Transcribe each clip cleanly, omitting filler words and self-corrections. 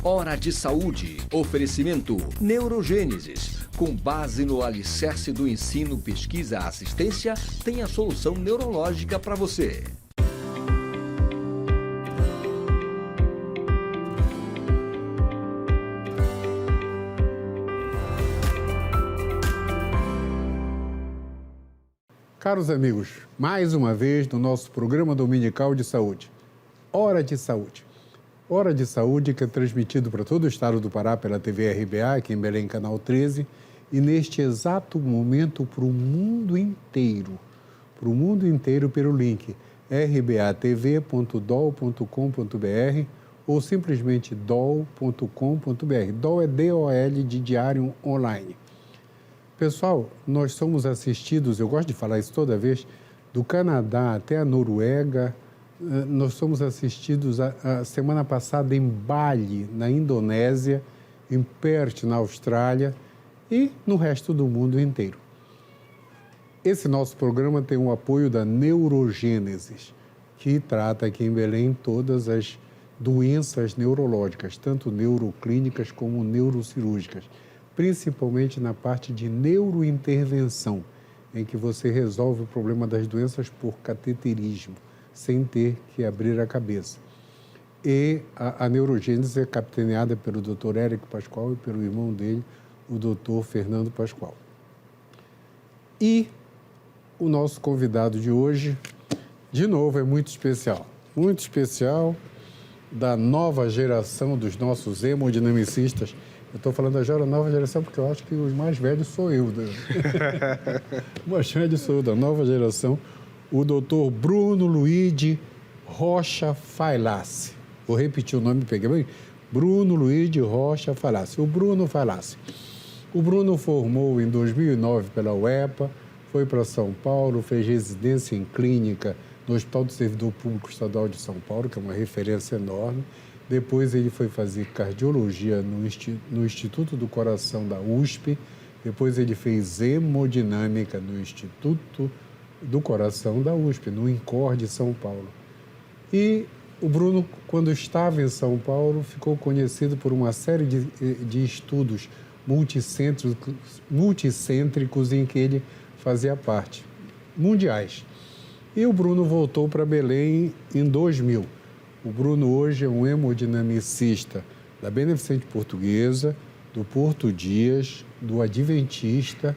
Hora de Saúde. Oferecimento Neurogênesis. Com base no alicerce do ensino, pesquisa, assistência, tem a solução neurológica para você. Caros amigos, mais uma vez no nosso programa dominical de saúde, Hora de Saúde. Hora de Saúde que é transmitido para todo o estado do Pará pela TV RBA, aqui em Belém, canal 13, e neste exato momento para o mundo inteiro pelo link rbatv.dol.com.br ou simplesmente dol.com.br. Dol é D-O-L de Diário Online. Pessoal, nós somos assistidos, eu gosto de falar isso toda vez, do Canadá até a Noruega. Nós somos assistidos a semana passada em Bali, na Indonésia, em Perth, na Austrália e no resto do mundo inteiro. Esse nosso programa tem o apoio da Neurogênesis, que trata aqui em Belém todas as doenças neurológicas, tanto neuroclínicas como neurocirúrgicas, principalmente na parte de neurointervenção, em que você resolve o problema das doenças por cateterismo, sem ter que abrir a cabeça. E a Neurogênese é capitaneada pelo Dr. Érico Pascoal e pelo irmão dele, o Dr. Fernando Pascoal. E o nosso convidado de hoje, de novo, é muito especial, da nova geração dos nossos hemodinamicistas. Eu estou falando da nova geração porque eu acho que os mais velhos sou eu. O mais velho sou eu, da nova geração, o doutor Bruno Luigi Rocha Falassi. Vou repetir o nome, peguei bem? Bruno Luigi Rocha Falassi. O Bruno Falassi. O Bruno formou em 2009 pela UEPA, foi para São Paulo, fez residência em clínica no Hospital do Servidor Público Estadual de São Paulo, que é uma referência enorme. Depois ele foi fazer cardiologia no Instituto do Coração da USP. Depois ele fez hemodinâmica no Instituto do Coração da USP, no INCOR de São Paulo. E o Bruno, quando estava em São Paulo, ficou conhecido por uma série de estudos multicêntricos em que ele fazia parte, mundiais. E o Bruno voltou para Belém em 2000. O Bruno hoje é um hemodinamicista da Beneficente Portuguesa, do Porto Dias, do Adventista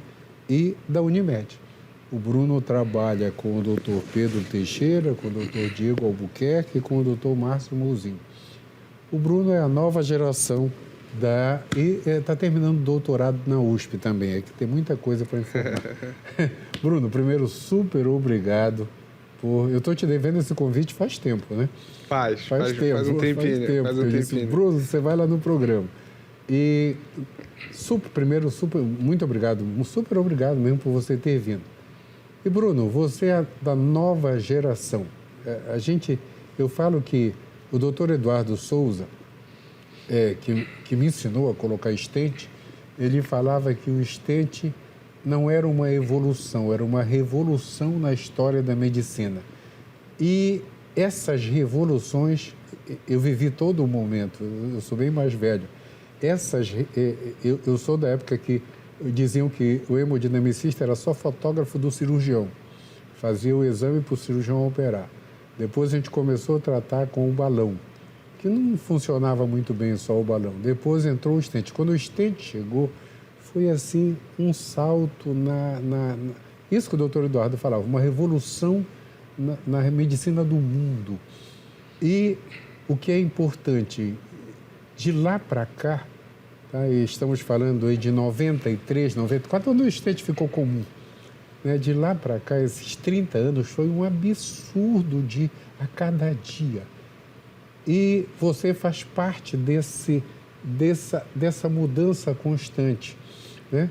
e da Unimed. O Bruno trabalha com o Dr. Pedro Teixeira, com o Dr. Diego Albuquerque e com o Dr. Márcio Mouzinho. O Bruno é a nova geração e está terminando o doutorado na USP também, é que tem muita coisa para informar. Bruno, primeiro, super obrigado. Eu estou te devendo esse convite faz tempo, né? Faz um tempinho. Bruno, você vai lá no programa. E, muito obrigado, super obrigado mesmo por você ter vindo. E, Bruno, você é da nova geração. Eu falo que o doutor Eduardo Souza, que me ensinou a colocar stent, ele falava que o stent não era uma evolução, era uma revolução na história da medicina. E essas revoluções, eu vivi todo o momento, eu sou bem mais velho. Eu sou da época que diziam que o hemodinamicista era só fotógrafo do cirurgião, fazia o exame para o cirurgião operar. Depois a gente começou a tratar com o balão, que não funcionava muito bem só o balão. Depois entrou o stent. Quando o stent chegou, foi assim um salto isso que o doutor Eduardo falava, uma revolução na medicina do mundo. E o que é importante, de lá para cá, tá? E estamos falando aí de 93, 94, quando o stent ficou comum, né? De lá para cá, esses 30 anos, foi um absurdo a cada dia. E você faz parte dessa mudança constante, né?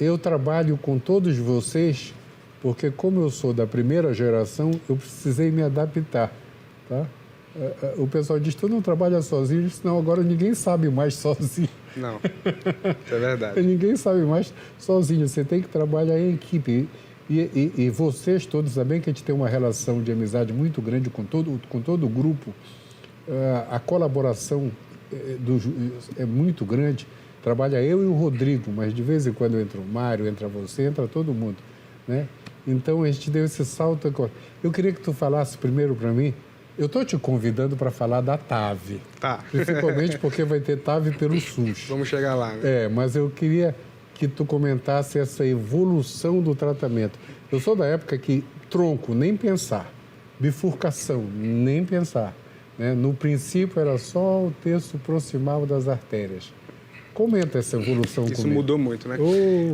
Eu trabalho com todos vocês porque, como eu sou da primeira geração, eu precisei me adaptar, tá? O pessoal diz, tu não trabalha sozinho, senão agora ninguém sabe mais sozinho. Não, isso é verdade. Ninguém sabe mais sozinho, você tem que trabalhar em equipe. E vocês todos sabem que a gente tem uma relação de amizade muito grande com todo o grupo. A colaboração é muito grande. Trabalha eu e o Rodrigo, mas de vez em quando entra o Mário, entra você, entra todo mundo, né? Então, a gente deu esse salto agora. Eu queria que tu falasse primeiro para mim. Eu estou te convidando para falar da TAV. Tá. Principalmente porque vai ter TAV pelo SUS. Vamos chegar lá, né? Mas eu queria que tu comentasse essa evolução do tratamento. Eu sou da época que tronco, nem pensar. Bifurcação, nem pensar. Né? No princípio, era só o terço proximal das artérias. Comenta essa evolução comigo. Isso mudou muito, né?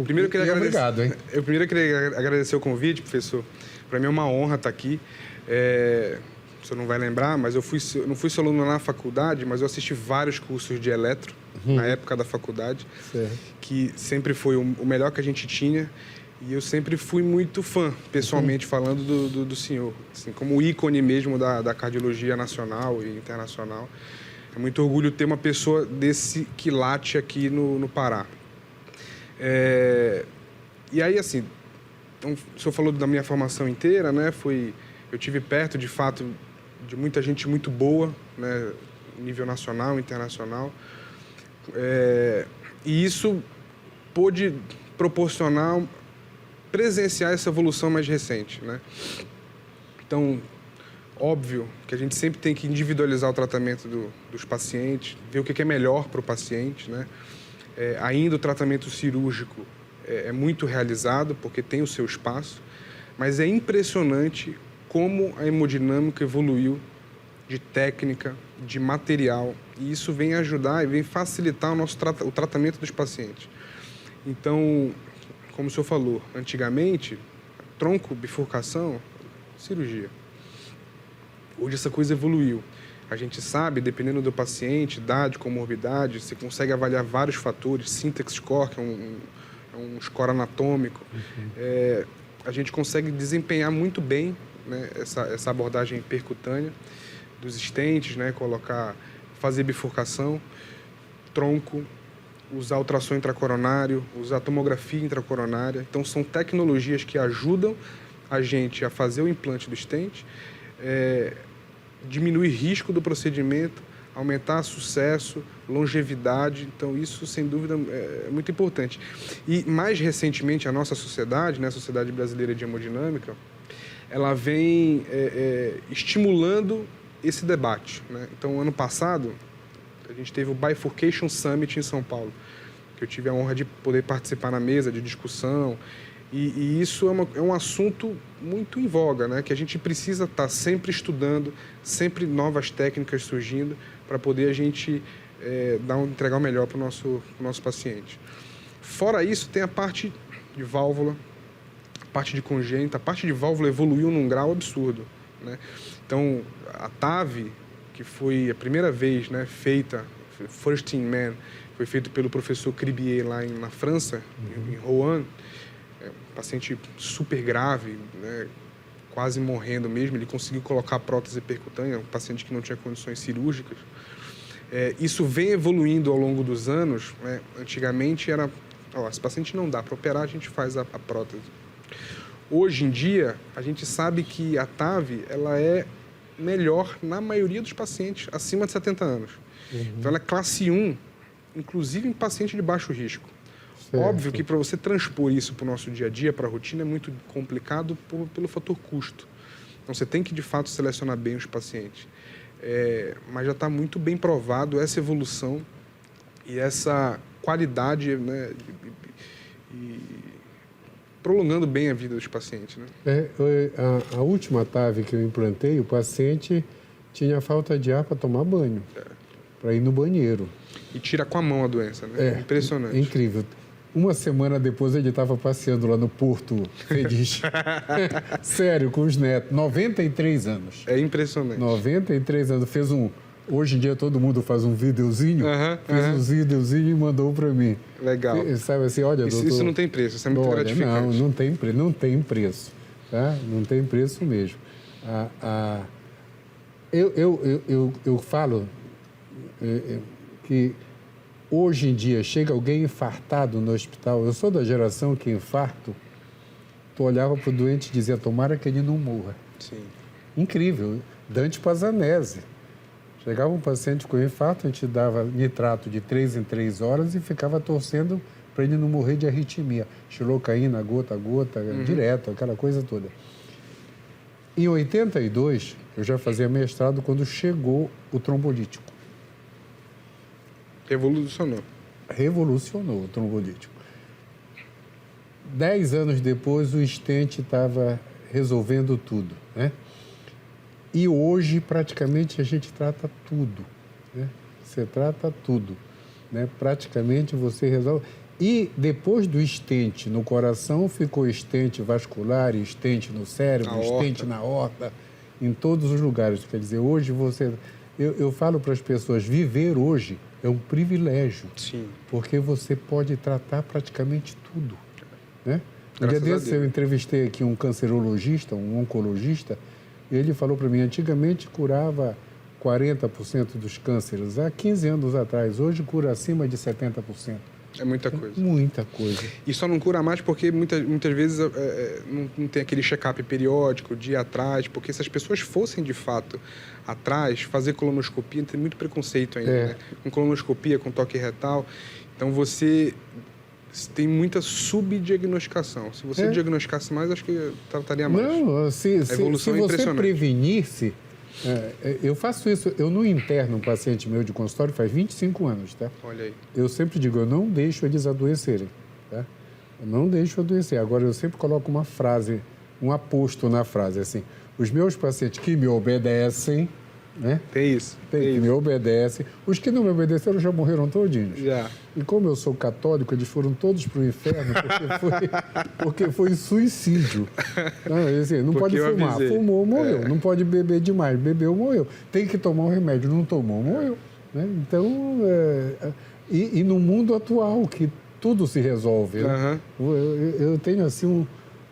Primeiro, obrigado, hein? Eu primeiro queria agradecer o convite, professor. Para mim é uma honra estar aqui. O senhor não vai lembrar, mas eu não fui só aluno na faculdade, mas eu assisti vários cursos de eletro na época da faculdade, que sempre foi o melhor que a gente tinha. E eu sempre fui muito fã, pessoalmente falando, do senhor. Assim, como ícone mesmo da cardiologia nacional e internacional. É muito orgulho ter uma pessoa desse quilate aqui no Pará. E aí, assim, então, o senhor falou da minha formação inteira, né? Eu tive perto, de fato, de muita gente muito boa, né? Nível nacional, internacional. E isso pôde proporcionar, presenciar essa evolução mais recente, né? Então, óbvio que a gente sempre tem que individualizar o tratamento dos pacientes, ver o que é melhor para o paciente, né? Ainda o tratamento cirúrgico é muito realizado, porque tem o seu espaço, mas é impressionante como a hemodinâmica evoluiu de técnica, de material, e isso vem ajudar e vem facilitar o tratamento dos pacientes. Então, como o senhor falou, antigamente, tronco, bifurcação, cirurgia. Hoje essa coisa evoluiu. A gente sabe, dependendo do paciente, idade, comorbidade, você consegue avaliar vários fatores, Syntax score, que é um score anatômico. A gente consegue desempenhar muito bem, né, essa abordagem percutânea dos stents, né, fazer bifurcação, tronco, usar ultrassom intracoronário, usar tomografia intracoronária. Então, são tecnologias que ajudam a gente a fazer o implante do stent, diminuir risco do procedimento, aumentar sucesso, longevidade. Então, isso, sem dúvida, é muito importante. E, mais recentemente, a nossa sociedade, né, a Sociedade Brasileira de Hemodinâmica, ela vem estimulando esse debate, né? Então, ano passado, a gente teve o Bifurcation Summit em São Paulo, que eu tive a honra de poder participar na mesa de discussão. E isso é um assunto muito em voga, né? Que a gente precisa estar sempre estudando, sempre novas técnicas surgindo para poder a gente entregar o melhor para o nosso paciente. Fora isso, tem a parte de válvula, a parte de congênita. A parte de válvula evoluiu num grau absurdo, né? Então, a TAV, que foi a primeira vez, né, feita, First in Man, foi feito pelo professor Cribier lá na França, em Rouen. Um paciente super grave, né, quase morrendo mesmo. Ele conseguiu colocar a prótese percutânea, um paciente que não tinha condições cirúrgicas. Isso vem evoluindo ao longo dos anos, né? Antigamente era, esse paciente não dá para operar, a gente faz a prótese. Hoje em dia, a gente sabe que a TAV ela é melhor na maioria dos pacientes acima de 70 anos. Então, ela é classe 1, inclusive em paciente de baixo risco. Certo. Óbvio que para você transpor isso para o nosso dia a dia, para a rotina, é muito complicado pelo fator custo. Então, você tem que, de fato, selecionar bem os pacientes. Mas já está muito bem provado essa evolução e essa qualidade, né, prolongando bem a vida dos pacientes, né? A última TAV que eu implantei, o paciente tinha falta de ar para tomar banho, para ir no banheiro. E tira com a mão a doença, né? Impressionante. É incrível. Uma semana depois ele estava passeando lá no Porto Feliz. Sério, com os netos. 93 anos. É impressionante. 93 anos. Hoje em dia todo mundo faz um videozinho. Fez um videozinho e mandou para mim. Legal. Sabe assim, olha, doutor... Isso não tem preço, isso é muito gratificante. Não tem preço. Tá? Não tem preço mesmo. Eu falo que hoje em dia chega alguém infartado no hospital. Eu sou da geração que infarto, tu olhava para o doente e dizia, tomara que ele não morra. Sim. Incrível. Dante Pazzanese. Chegava um paciente com infarto, a gente dava nitrato de 3 em 3 horas e ficava torcendo para ele não morrer de arritmia. Xilocaína, gota a gota, direto, aquela coisa toda. Em 82, eu já fazia mestrado quando chegou o trombolítico. Revolucionou o trombolítico. 10 anos depois, o stent estava resolvendo tudo, né? E hoje, praticamente, a gente trata tudo, né? Você trata tudo, né? Praticamente, você resolve. E depois do stent no coração, ficou stent vascular, stent no cérebro, stent na aorta, em todos os lugares. Quer dizer, hoje você... Eu falo para as pessoas, viver hoje é um privilégio. Sim. Porque você pode tratar praticamente tudo, né? Um dia Graças a desses Deus. eu entrevistei aqui um cancerologista, um oncologista, e ele falou para mim, antigamente curava 40% dos cânceres, há 15 anos atrás, hoje cura acima de 70%. É muita coisa. Muita coisa. E só não cura mais porque muitas vezes não tem aquele check-up periódico, de ir atrás, porque se as pessoas fossem de fato atrás, fazer colonoscopia, tem muito preconceito ainda, né? Com colonoscopia, com toque retal. Então você tem muita subdiagnosticação. Se você diagnosticasse mais, acho que trataria mais. Não, se evolução é você impressionante. prevenir-se... eu faço isso, eu não interno um paciente meu de consultório faz 25 anos, tá? Olha aí. Eu sempre digo, eu não deixo eles adoecerem, tá? Eu não deixo adoecer. Agora, eu sempre coloco uma frase, um aposto na frase, assim, os meus pacientes que me obedecem, né? Tem isso. Que me obedecem. Os que não me obedeceram já morreram todinhos. Já. E como eu sou católico, eles foram todos para o inferno porque foi suicídio. Não pode fumar. Fumou, morreu. Não pode beber demais. Bebeu, morreu. Tem que tomar um remédio. Não tomou, morreu. Né? Então, e no mundo atual, que tudo se resolve. Né? Eu tenho, assim,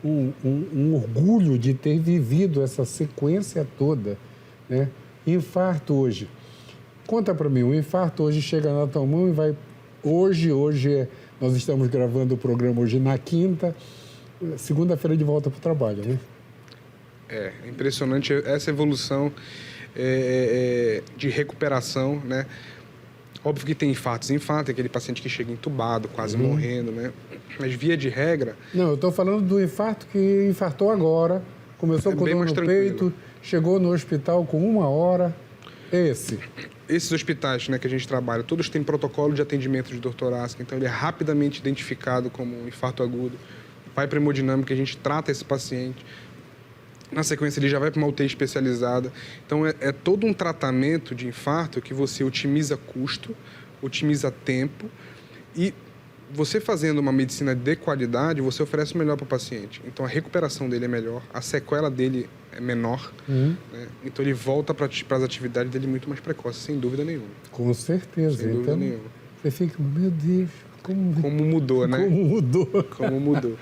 um orgulho de ter vivido essa sequência toda, né? Infarto hoje. Conta para mim, o infarto hoje chega na tua mão e vai... Hoje nós estamos gravando o programa hoje na quinta, segunda-feira de volta para o trabalho, né? É impressionante essa evolução de recuperação, né? Óbvio que tem infartos e infarto, é aquele paciente que chega entubado, quase morrendo, né? Mas via de regra... Não, eu estou falando do infarto que infartou agora, começou com dor no peito, chegou no hospital com 1 hora, Esses hospitais, né, que a gente trabalha, todos têm protocolo de atendimento de dor torácica, então ele é rapidamente identificado como um infarto agudo, vai para a hemodinâmica, a gente trata esse paciente, na sequência ele já vai para uma UTI especializada, então é todo um tratamento de infarto que você otimiza custo, otimiza tempo e você fazendo uma medicina de qualidade, você oferece o melhor para o paciente. Então, a recuperação dele é melhor, a sequela dele é menor, né? Então ele volta para as atividades dele muito mais precoces, sem dúvida nenhuma. Com certeza. Sem dúvida nenhuma. Você fica, meu Deus, como mudou, né? Como mudou.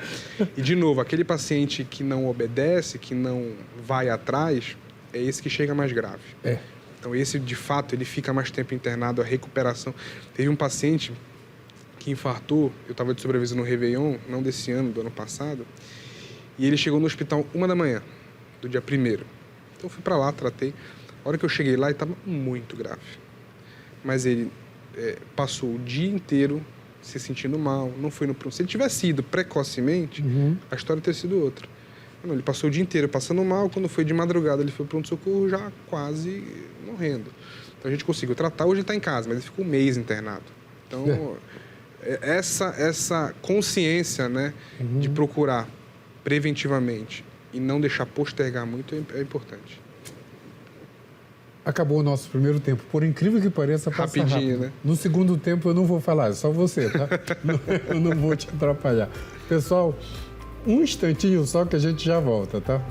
E, de novo, aquele paciente que não obedece, que não vai atrás, é esse que chega mais grave. Então, esse, de fato, ele fica mais tempo internado, a recuperação. Teve um paciente que infartou, eu estava de sobreaviso no Réveillon, não desse ano, do ano passado, e ele chegou no hospital 1h, do dia 1º. Então, eu fui para lá, tratei. A hora que eu cheguei lá, ele estava muito grave. Mas ele passou o dia inteiro se sentindo mal, não foi no pronto. Se ele tivesse ido precocemente, a história teria sido outra. Não, ele passou o dia inteiro passando mal, quando foi de madrugada, ele foi para o pronto-socorro já quase morrendo. Então, a gente conseguiu tratar, hoje ele está em casa, mas ele ficou 1 mês internado. Então, essa consciência, né, de procurar preventivamente e não deixar postergar muito é importante. Acabou o nosso primeiro tempo. Por incrível que pareça, passa rapidinho, rápido. Né? No segundo tempo eu não vou falar, é só você, tá? Eu não vou te atrapalhar. Pessoal, um instantinho só que a gente já volta, tá?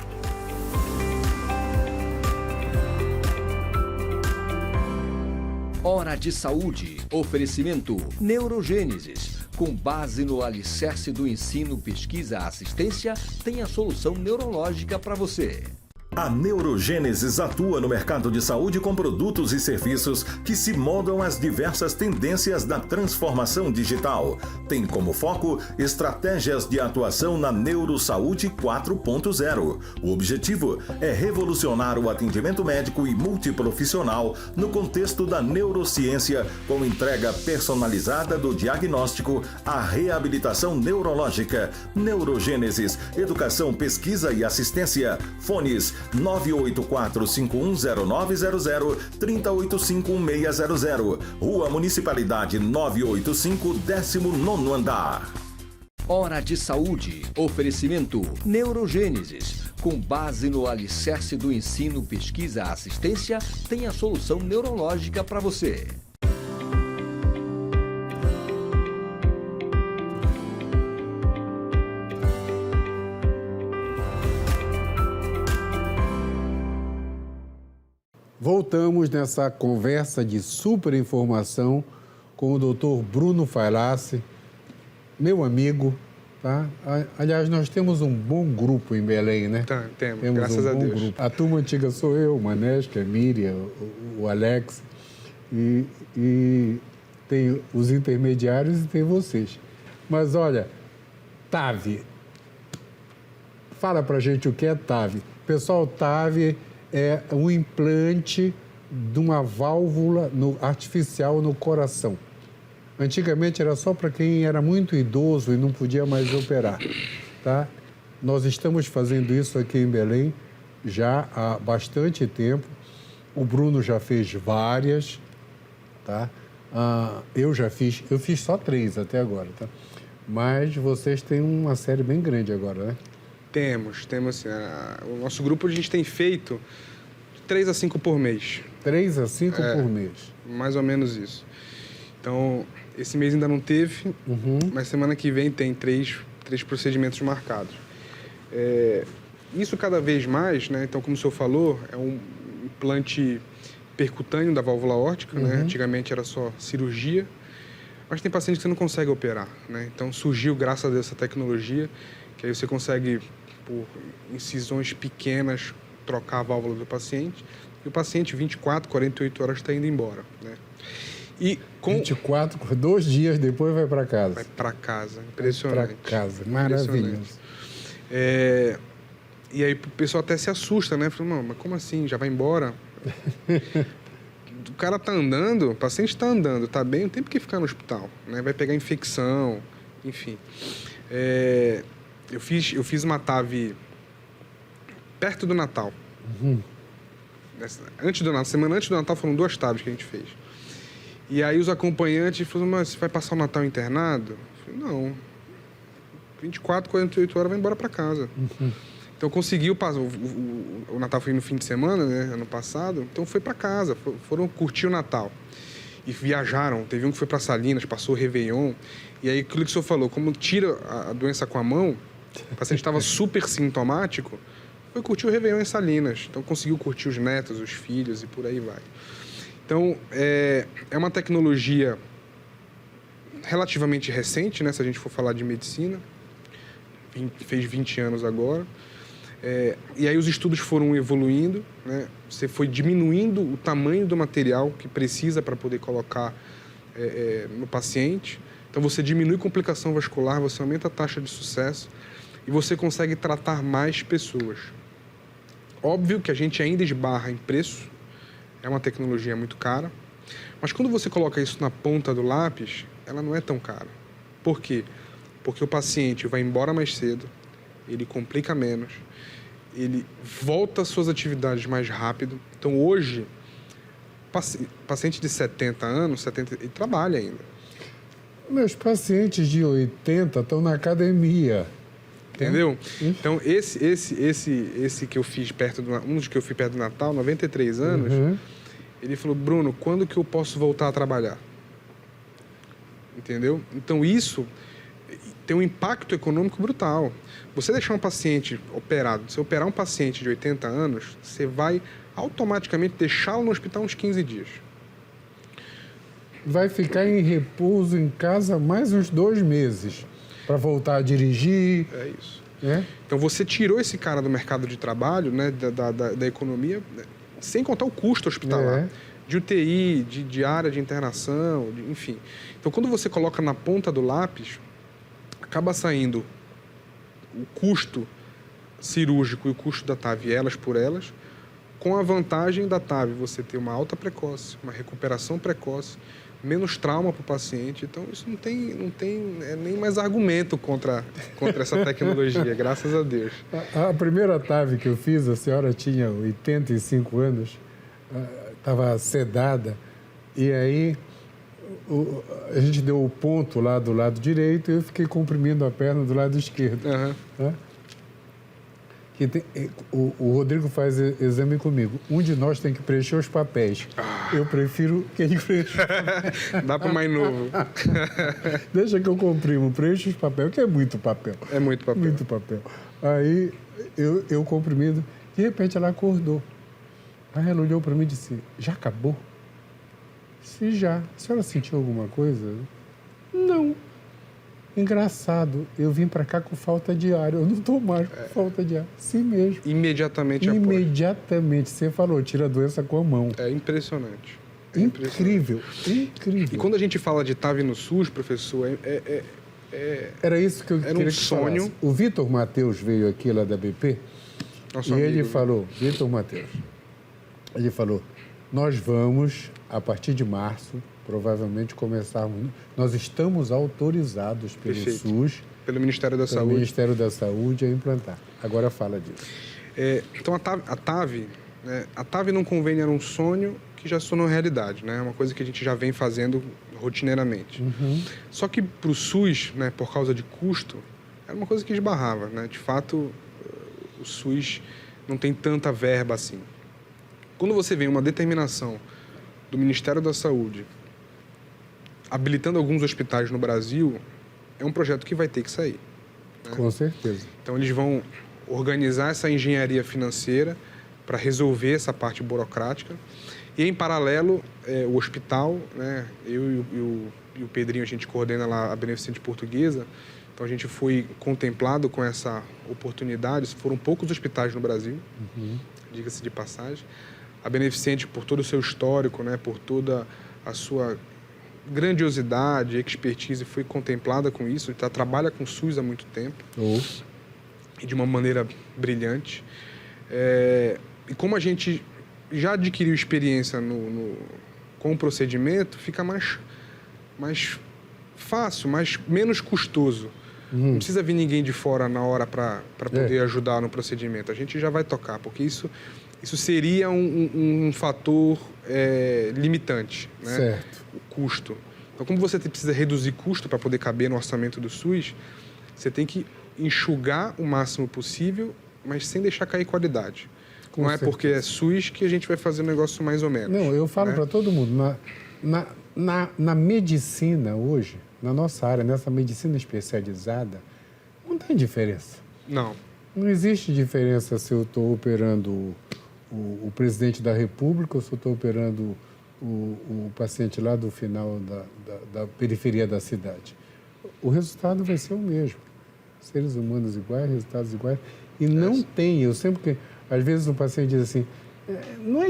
Hora de Saúde. Oferecimento Neurogênesis. Com base no alicerce do ensino, pesquisa, assistência, tem a solução neurológica para você. A Neurogênesis atua no mercado de saúde com produtos e serviços que se moldam às diversas tendências da transformação digital. Tem como foco estratégias de atuação na Neurosaúde 4.0. O objetivo é revolucionar o atendimento médico e multiprofissional no contexto da neurociência, com entrega personalizada do diagnóstico à reabilitação neurológica. Neurogênesis, educação, pesquisa e assistência. Fones 984-510900, 3085-1600. Rua Municipalidade 985, 19º andar. Hora de Saúde. Oferecimento Neurogênesis. Com base no alicerce do ensino, pesquisa, assistência, tem a solução neurológica para você. Voltamos nessa conversa de super informação com o Dr. Bruno Falassi, meu amigo, tá? Aliás, nós temos um bom grupo em Belém, né? Tá, temos graças a Deus. Grupo. A turma antiga sou eu, o Manesca, a Miriam, o Alex, e tem os intermediários e tem vocês. Mas olha, TAV, fala pra gente o que é TAV. Pessoal, TAV é um implante de uma válvula artificial no coração. Antigamente era só para quem era muito idoso e não podia mais operar, tá? Nós estamos fazendo isso aqui em Belém já há bastante tempo. O Bruno já fez várias, tá? Eu fiz só 3 até agora, tá? Mas vocês têm uma série bem grande agora, né? Temos assim, o nosso grupo a gente tem feito de 3 a 5 por mês. 3 a 5 por mês? Mais ou menos isso. Então, esse mês ainda não teve, mas semana que vem tem 3 procedimentos marcados. Isso cada vez mais, né? Então, como o senhor falou, é um implante percutâneo da válvula aórtica, né? Antigamente era só cirurgia, mas tem paciente que você não consegue operar, né? Então, surgiu, graças a Deus, essa tecnologia, que aí você consegue, por incisões pequenas, trocar a válvula do paciente, e o paciente, 24, 48 horas, está indo embora, né? E com 24, 2 dias depois vai para casa. Vai para casa, impressionante. Para casa, maravilhoso. E aí o pessoal até se assusta, né? Fala, não, mas como assim? Já vai embora? O cara tá andando, o paciente está andando, tá bem, não tem por que ficar no hospital, né? Vai pegar infecção, enfim. Eu fiz uma TAV perto do Natal. Antes do Natal, semana antes do Natal, foram 2 TAVs que a gente fez. E aí os acompanhantes falaram, mas você vai passar o Natal internado? Eu falei, não. 24, 48 horas, vai embora para casa. Então eu consegui, o Natal foi no fim de semana, né, ano passado, então foi para casa, foram curtir o Natal. E viajaram, teve um que foi para Salinas, passou o Réveillon. E aí aquilo que o senhor falou, como tira a doença com a mão, o paciente estava super sintomático, foi curtir o Réveillon em Salinas. Então conseguiu curtir os netos, os filhos e por aí vai. Então, é uma tecnologia relativamente recente, né, se a gente for falar de medicina, fez 20 anos agora. E aí os estudos foram evoluindo, né, você foi diminuindo o tamanho do material que precisa para poder colocar no paciente. Então, você diminui complicação vascular, você aumenta a taxa de sucesso e você consegue tratar mais pessoas. Óbvio que a gente ainda esbarra em preço, é uma tecnologia muito cara, mas quando você coloca isso na ponta do lápis, ela não é tão cara. Por quê? Porque o paciente vai embora mais cedo, ele complica menos, ele volta às suas atividades mais rápido. Então, hoje, paciente de 70 anos, ele trabalha ainda. Meus pacientes de 80 estão na academia. Entendeu? Então, esse que eu fiz um dos que eu fiz perto do Natal, 93 anos, ele falou, Bruno, quando que eu posso voltar a trabalhar? Entendeu? Então, isso tem um impacto econômico brutal. Você deixar um paciente operado, se operar um paciente de 80 anos, você vai automaticamente deixá-lo no hospital uns 15 dias. Vai ficar em repouso em casa mais uns 2 meses para voltar a dirigir. É isso. Então, você tirou esse cara do mercado de trabalho, né, da economia, sem contar o custo hospitalar. De UTI, de área de internação, enfim. Então, quando você coloca na ponta do lápis, acaba saindo o custo cirúrgico e o custo da TAV, elas por elas, com a vantagem da TAV você ter uma alta precoce, uma recuperação precoce, menos trauma para o paciente. Então, isso não tem nem mais argumento contra essa tecnologia, graças a Deus. A primeira TAV que eu fiz, a senhora tinha 85 anos, estava sedada, e aí a gente deu o ponto lá do lado direito e eu fiquei comprimindo a perna do lado esquerdo. Né? O Rodrigo faz exame comigo. Um de nós tem que preencher os papéis. Eu prefiro quem preenche. Dá para mais novo. Deixa que eu comprimo, preencho os papéis, que é muito papel. É muito papel. Muito papel. Aí eu comprimindo, de repente ela acordou. Aí ela olhou para mim e disse, já acabou? Disse, já. A senhora sentiu alguma coisa? Não. Engraçado, eu vim para cá com falta de ar. Eu não estou mais com falta de ar. Sim mesmo. Imediatamente após. Imediatamente. Você falou, tira a doença com a mão. É impressionante. Incrível. Incrível. E quando a gente fala de TAV no SUS, professor, era isso que eu queria que sonho. Falasse. O Vitor Mateus veio aqui lá da BP Nosso e amigo, ele falou, Vitor Mateus, ele falou, nós vamos, a partir de março, provavelmente começarmos... Nós estamos autorizados pelo SUS... Pelo Ministério da Saúde. Pelo Ministério da Saúde a implantar. Agora fala disso. Então, a TAV num convênio era um sonho que já se tornou realidade, né? É uma coisa que a gente já vem fazendo rotineiramente. Só que para o SUS, né, por causa de custo, era uma coisa que esbarrava, né? De fato, o SUS não tem tanta verba assim. Quando você vê uma determinação do Ministério da Saúde habilitando alguns hospitais no Brasil, é um projeto que vai ter que sair. Né? Com certeza. Então, eles vão organizar essa engenharia financeira para resolver essa parte burocrática. E, em paralelo, o hospital, né, eu e o Pedrinho, a gente coordena lá a Beneficente Portuguesa, então a gente foi contemplado com essa oportunidade. Foram poucos hospitais no Brasil, diga-se de passagem. A Beneficente, por todo o seu histórico, né, por toda a sua grandiosidade, expertise, foi contemplada com isso. Trabalha com o SUS há muito tempo e de uma maneira brilhante. E como a gente já adquiriu experiência com o procedimento, fica mais fácil, menos custoso. Não precisa vir ninguém de fora na hora para poder ajudar no procedimento. A gente já vai tocar, porque isso seria um fator limitante, né? Certo. O custo. Então, como você precisa reduzir custo para poder caber no orçamento do SUS, você tem que enxugar o máximo possível, mas sem deixar cair qualidade. Com não certeza. É porque é SUS que a gente vai fazer o negócio mais ou menos. Não, eu falo, né, para todo mundo. Na medicina hoje, na nossa área, nessa medicina especializada, não tem diferença. Não. Não existe diferença se eu estou operando o presidente da República ou se eu estou operando o paciente lá do final da periferia da cidade. O resultado vai ser o mesmo. Seres humanos iguais, resultados iguais. E não tem, eu sempre que... Às vezes o paciente diz assim, não é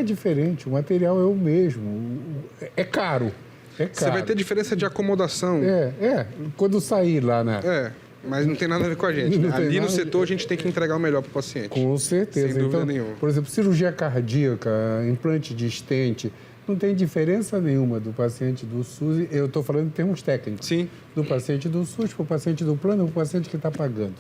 diferente, o material é o mesmo, é caro. Você vai ter diferença de acomodação. Quando sair lá na... Mas não tem nada a ver com a gente. Né? Ali no setor a gente tem que entregar o melhor para o paciente. Com certeza. Sem dúvida nenhuma. Por exemplo, cirurgia cardíaca, implante de stent, não tem diferença nenhuma do paciente do SUS, eu estou falando em termos técnicos. Sim. Do paciente do SUS para o paciente do plano, para o paciente que está pagando.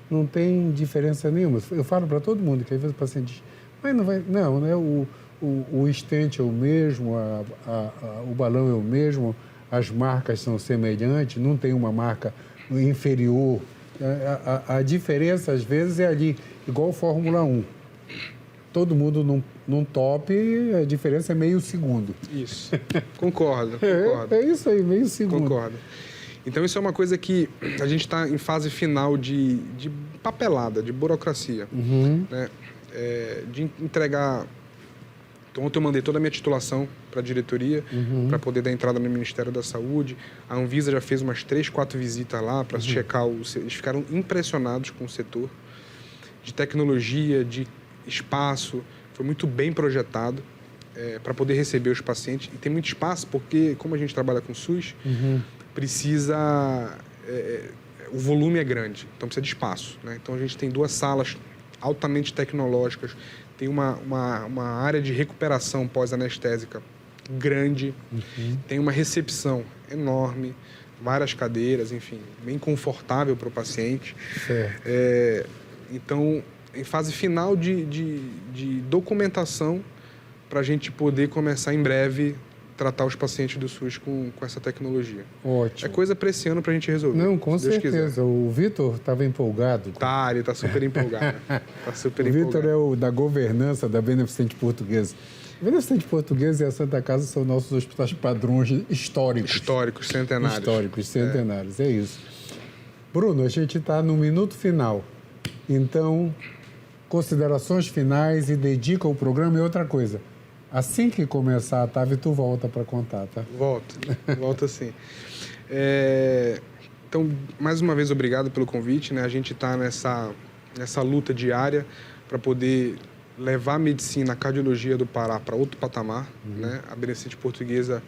Não tem diferença nenhuma. Eu falo para todo mundo, que às vezes o paciente diz, mas não vai... Não, né? O stent é o mesmo, o balão é o mesmo, as marcas são semelhantes, não tem uma marca inferior. A diferença, às vezes, é ali, igual Fórmula 1. Todo mundo num top, a diferença é meio segundo. Isso. Concordo. É isso aí, meio segundo. Concordo. Então, isso é uma coisa que a gente está em fase final de papelada, de burocracia. Né? De entregar Então, ontem eu mandei toda a minha titulação para a diretoria, para poder dar entrada no Ministério da Saúde. A Anvisa já fez umas 3, 4 visitas lá para checar eles ficaram impressionados com o setor de tecnologia, de espaço. Foi muito bem projetado para poder receber os pacientes. E tem muito espaço porque, como a gente trabalha com SUS, precisa... o volume é grande, então precisa de espaço, né? Então, a gente tem 2 salas altamente tecnológicas, tem uma área de recuperação pós-anestésica grande, tem uma recepção enorme, várias cadeiras, enfim, bem confortável para o paciente. Então, em fase final de documentação, para a gente poder começar em breve tratar os pacientes do SUS com essa tecnologia. Ótimo. É coisa para esse ano para a gente resolver. Não, com certeza. O Vitor estava empolgado. Ele está super empolgado. O Vitor é o da governança da Beneficente Portuguesa. A Beneficente Portuguesa e a Santa Casa são nossos hospitais padrões históricos. Históricos, centenários. Históricos, centenários, é isso. Bruno, a gente está no minuto final. Então, considerações finais e dedica o programa e outra coisa. Assim que começar a TAV, tu volta para contar, tá? Volto sim. Então, mais uma vez, obrigado pelo convite, né? A gente está nessa luta diária para poder levar a medicina, a cardiologia do Pará para outro patamar, né? A Beneficente Portuguesa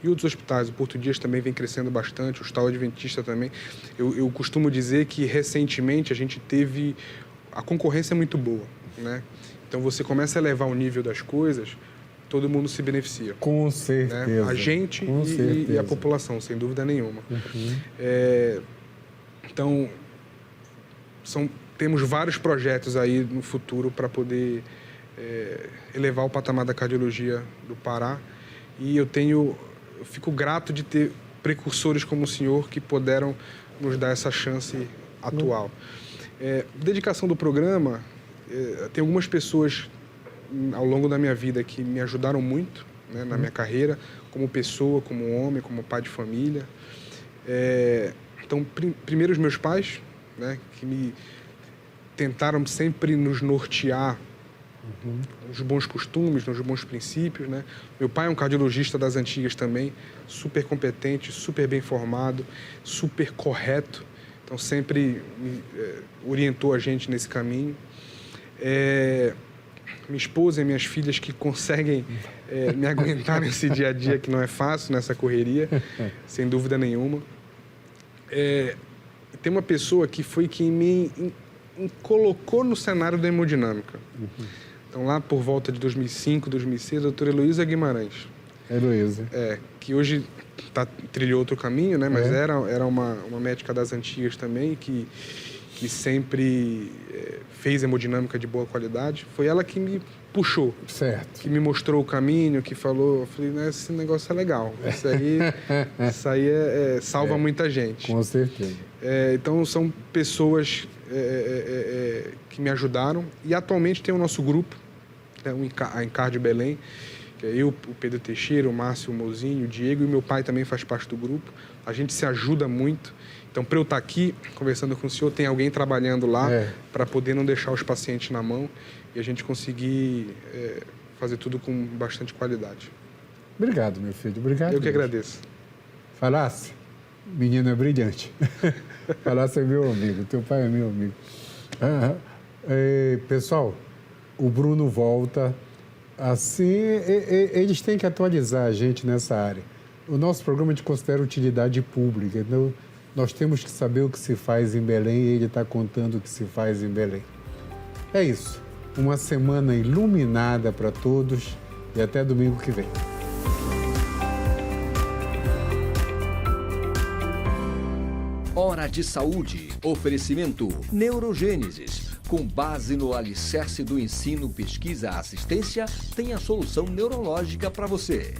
e outros hospitais, o Português também vem crescendo bastante, o Hospital Adventista também. Eu costumo dizer que, recentemente, a gente teve... A concorrência é muito boa, né? Então, você começa a elevar o nível das coisas... todo mundo se beneficia. Com certeza. Né? A gente e a população, sem dúvida nenhuma. Então, temos vários projetos aí no futuro para poder elevar o patamar da cardiologia do Pará. E eu fico grato de ter precursores como o senhor que puderam nos dar essa chance atual. Dedicação do programa, tem algumas pessoas... ao longo da minha vida que me ajudaram muito, né, na minha carreira, como pessoa, como homem, como pai de família. Então, primeiro os meus pais, né, que me tentaram sempre nos nortear nos bons costumes, nos bons princípios, né? Meu pai é um cardiologista das antigas também, super competente, super bem formado, super correto. Então, sempre orientou a gente nesse caminho. Minha esposa e minhas filhas que conseguem me aguentar nesse dia a dia que não é fácil, nessa correria, sem dúvida nenhuma. Tem uma pessoa que foi quem me colocou no cenário da hemodinâmica. Então, lá por volta de 2005, 2006, a doutora Heloísa Guimarães. Heloísa. Que hoje trilhou outro caminho, né? Mas era uma médica das antigas também, que sempre fez hemodinâmica de boa qualidade. Foi ela que me puxou. Certo. Que me mostrou o caminho, que falou... Eu falei, né, esse negócio é legal. Isso aí salva muita gente. Com certeza. Então, são pessoas que me ajudaram. E, atualmente, tem o nosso grupo, a Encardio Belém, que é eu, o Pedro Teixeira, o Márcio, o Mozinho, o Diego, e meu pai também faz parte do grupo. A gente se ajuda muito. Então, para eu estar aqui conversando com o senhor, tem alguém trabalhando lá para poder não deixar os pacientes na mão e a gente conseguir fazer tudo com bastante qualidade. Obrigado, meu filho. Obrigado. Eu que agradeço. Falasse, menino é brilhante. Falasse é meu amigo, teu pai é meu amigo. Pessoal, o Bruno volta. Assim, eles têm que atualizar a gente nessa área. O nosso programa de considera utilidade pública. Então, nós temos que saber o que se faz em Belém e ele está contando o que se faz em Belém. É isso. Uma semana iluminada para todos e até domingo que vem. Hora de Saúde. Oferecimento Neurogênesis. Com base no alicerce do ensino, pesquisa, assistência, tem a solução neurológica para você.